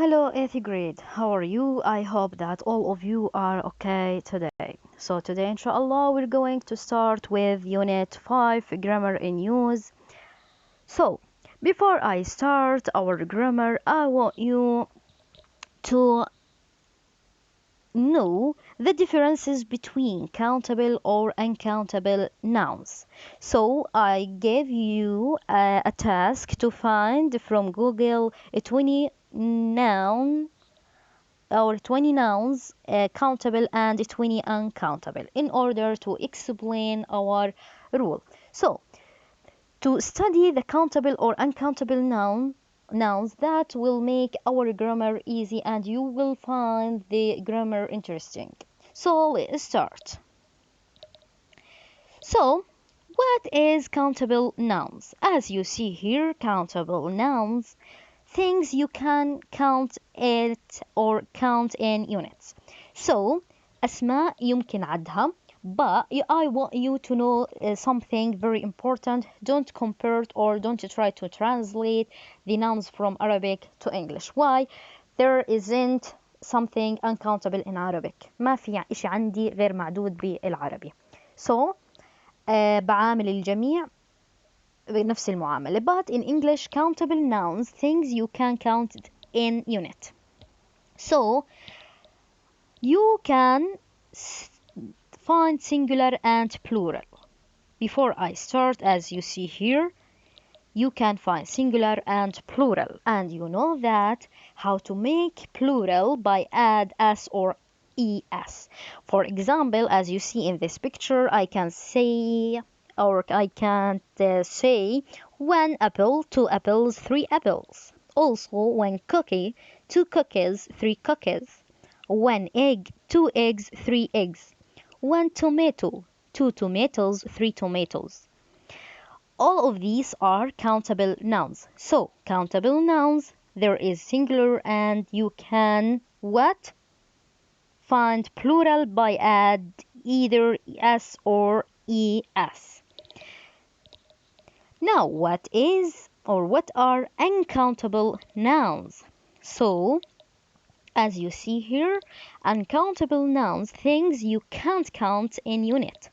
Hello, 8th grade. How are you? I hope that all of you are okay today. So, today, inshallah, we're going to start with Unit 5 Grammar in Use. So, before I start our grammar, I want you to know the differences between countable or uncountable nouns. So, I gave you a task to find from Google a 20 noun or 20 nouns countable and 20 uncountable in order to explain our rule. So, to study the countable or uncountable nouns that will make our grammar easy and you will find the grammar interesting. So, let's start. So, what is countable nouns? As you see here, countable nouns things you can count it or count in units. So أسماء يمكن عدها, but I want you to know something very important. Don't compare it or don't try to translate the nouns from Arabic to English. Why? There isn't something uncountable in Arabic. ما في إشي عندي غير معدود بالعربي. So بعامل الجميع بنفس المعاملة. But in English, countable nouns, things you can count in unit. So, you can find singular and plural. Before I start, as you see here, you can find singular and plural. And you know that how to make plural by add s or es. For example, as you see in this picture, I can say or I can't say one apple, two apples, three apples. Also, one cookie, two cookies, three cookies. One egg, two eggs, three eggs. One tomato, two tomatoes, three tomatoes. All of these are countable nouns. So, countable nouns, there is singular and you can what? Find plural by add either s or es. Now, what is or what are uncountable nouns? So, as you see here, uncountable nouns, things you can't count in unit.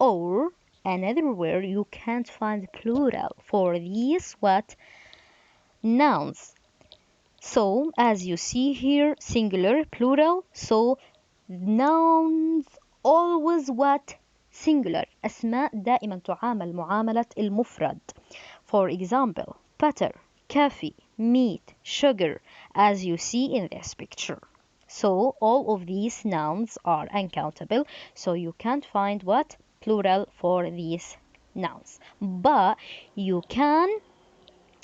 Or another word you can't find plural for these what? Nouns. So, as you see here, singular, plural. So, nouns always what? Singular. أسماء دائما تعامل معاملة المفرد. For example, butter, coffee, meat, sugar, as you see in this picture. So all of these nouns are uncountable, so you can't find what? Plural for these nouns. But you can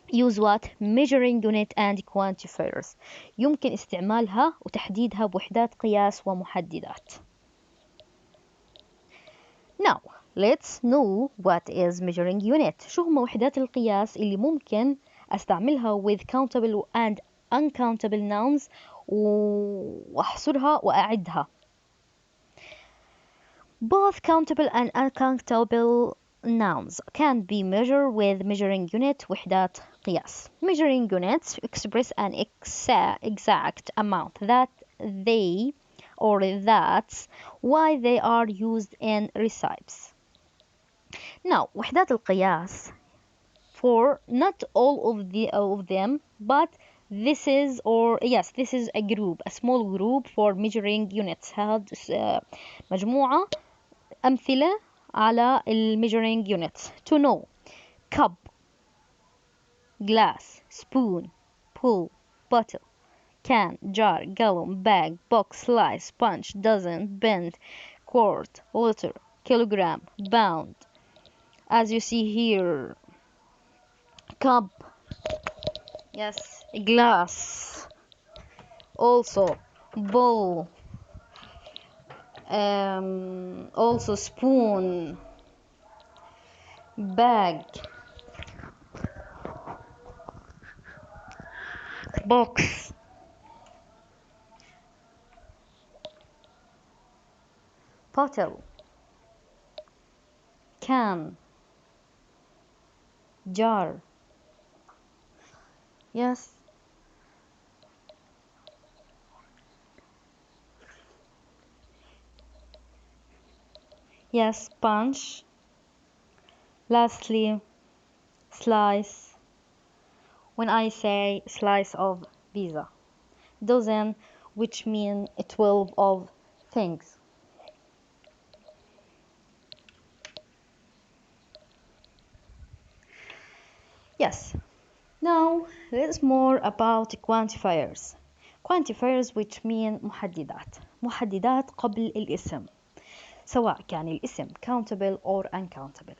use what? Measuring unit and quantifiers. يمكن استعمالها وتحديدها بوحدات قياس ومحددات. Now, let's know what is measuring unit. شو هم وحدات القياس اللي ممكن استعملها with countable and uncountable nouns واحصرها واعدها. Both countable and uncountable nouns can be measured with measuring unit وحدات قياس. Measuring units express an exact amount that they or that's why they are used in recipes. Now, وحدات القياس for not all of them, but this is a group, a small group for measuring units. هذا مجموعة أمثلة على measuring units. To know: cup, glass, spoon, pool, bottle, can, jar, gallon, bag, box, slice, sponge, dozen, bend, quart, liter, kilogram, pound. As you see here, cup, yes, glass, also bowl, also spoon, bag, box, bottle, can, jar, yes, Yes, punch. Lastly, slice. When I say slice of pizza. Dozen, which mean 12 of things. Yes. Now, let's more about quantifiers. Quantifiers which mean محددات. محددات قبل الاسم. سواء كان الاسم countable or uncountable.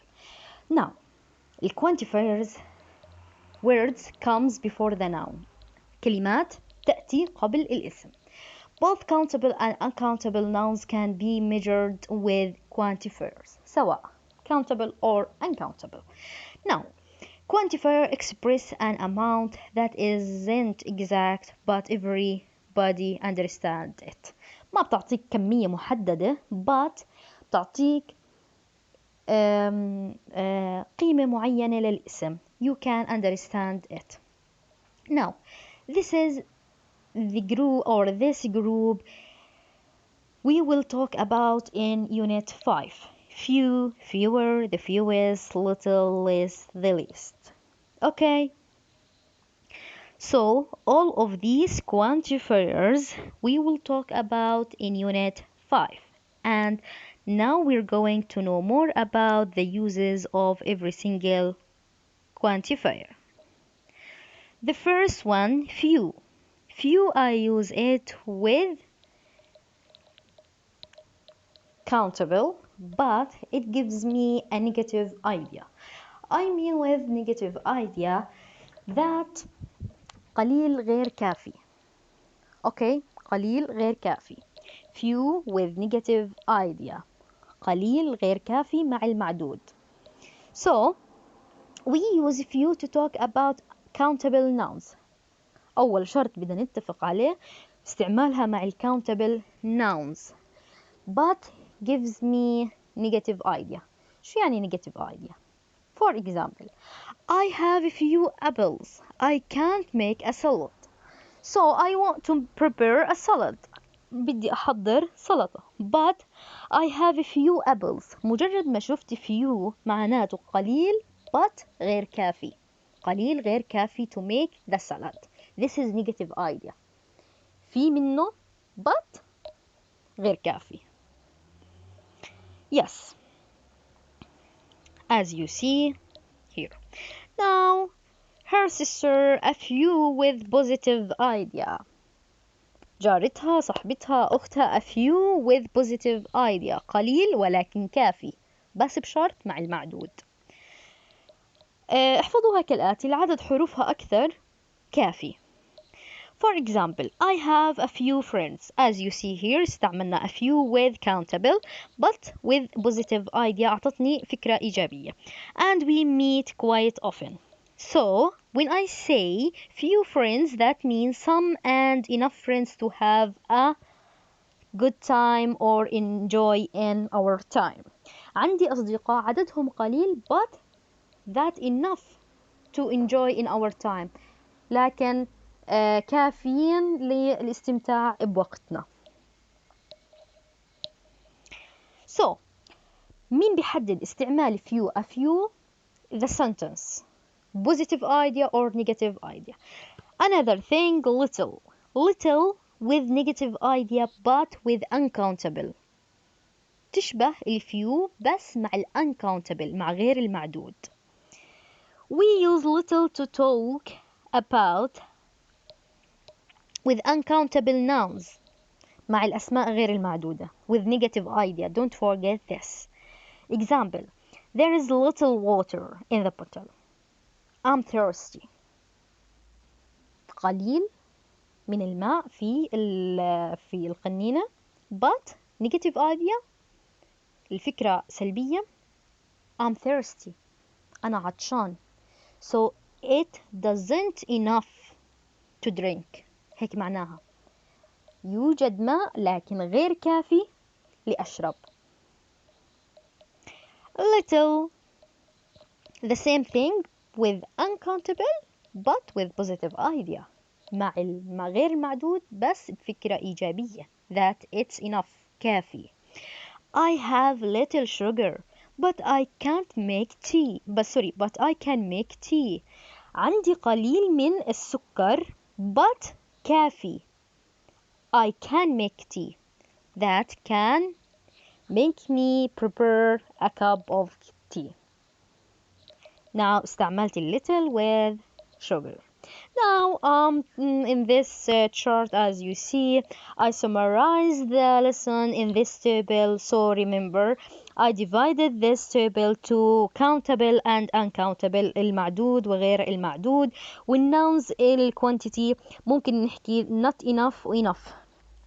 Now, الquantifiers words comes before the noun. كلمات تأتي قبل الاسم. Both countable and uncountable nouns can be measured with quantifiers, سواء countable or uncountable. Now, quantifier express an amount that isn't exact but everybody understands it. ما بتعطيك كمية محددة but بتعطيك قيمة معينة للاسم. You can understand it. Now, this is the group or this group we will talk about in unit 5. Few, fewer, the fewest, little, less, the least. Okay? So, all of these quantifiers we will talk about in unit 5. And now we're going to know more about the uses of every single quantifier. The first one, few. Few, I use it with countable, but it gives me a negative idea. I mean with negative idea that قليل غير كافي. Okay, قليل غير كافي. Few with negative idea. قليل غير كافي مع المعدود. So, we use few to talk about countable nouns. أول شرط بدنا نتفق عليه استعمالها مع countable nouns. But gives me negative idea. شو يعني negative idea? For example, I have a few apples. I can't make a salad. So I want to prepare a salad. بدي أحضر سلطة. But I have a few apples. مجرد ما شفت few معناته قليل but غير كافي. قليل غير كافي to make the salad. This is negative idea. في منه but غير كافي. Yes, as you see here. Now, her sister, a few with positive idea. جارتها، صاحبتها، أختها, a few with positive idea. قليل ولكن كافي. بس بشرط مع المعدود. احفظوها كالآتي. العدد حروفها أكثر كافي. For example, I have a few friends. As you see here, استعملنا a few with countable, but with positive idea أعطتني فكرة إيجابية. And we meet quite often. So, when I say few friends, that means some and enough friends to have a good time or enjoy in our time. عندي أصدقاء عددهم قليل, but that enough to enjoy in our time. لكن كافيين للاستمتاع بوقتنا. So, مين بيحدد استعمال few a few? The sentence. Positive idea or negative idea. Another thing, little. Little with negative idea but with uncountable. تشبه few بس مع uncountable مع غير المعدود. We use little to talk about with uncountable nouns مع الأسماء غير المعدودة with negative idea. Don't forget this. Example, there is little water in the bottle. I'm thirsty. قليل من الماء في القنينة but negative idea الفكرة سلبية. I'm thirsty. أنا عطشان. So it doesn't enough to drink. هيك معناها يوجد ماء لكن غير كافي لأشرب. Little, the same thing with uncountable but with positive idea. مع غير المعدود بس بفكرة إيجابية that it's enough كافي. I have little sugar but I can't make tea but I can make tea. عندي قليل من السكر but كافي. I can make tea. That can make me prepare a cup of tea. Now استعملت little with sugar. Now, in this chart, as you see, I summarized the lesson in this table. So remember, I divided this table to countable and uncountable, المعدود وغير المعدود. والnouns الquantity ممكن نحكي not enough و enough.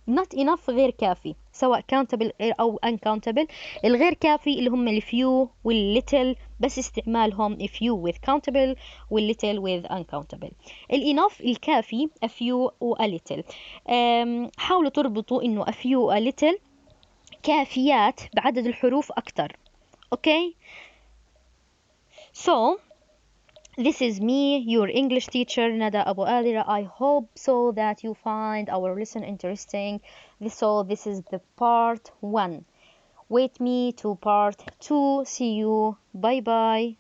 not enough غير كافي سواء countable أو uncountable. الغير كافي اللي هم الفيو والليتل بس استعمالهم few with countable والليتل with uncountable. الenough الكافي a few و a little. حاولوا تربطوا إنه a few و a little كافيات بعدد الحروف أكتر. Okay, so this is me, your English teacher, Nada Abu Adira. I hope so that you find our lesson interesting. So this is the part 1. Wait me to part 2. See you. Bye bye.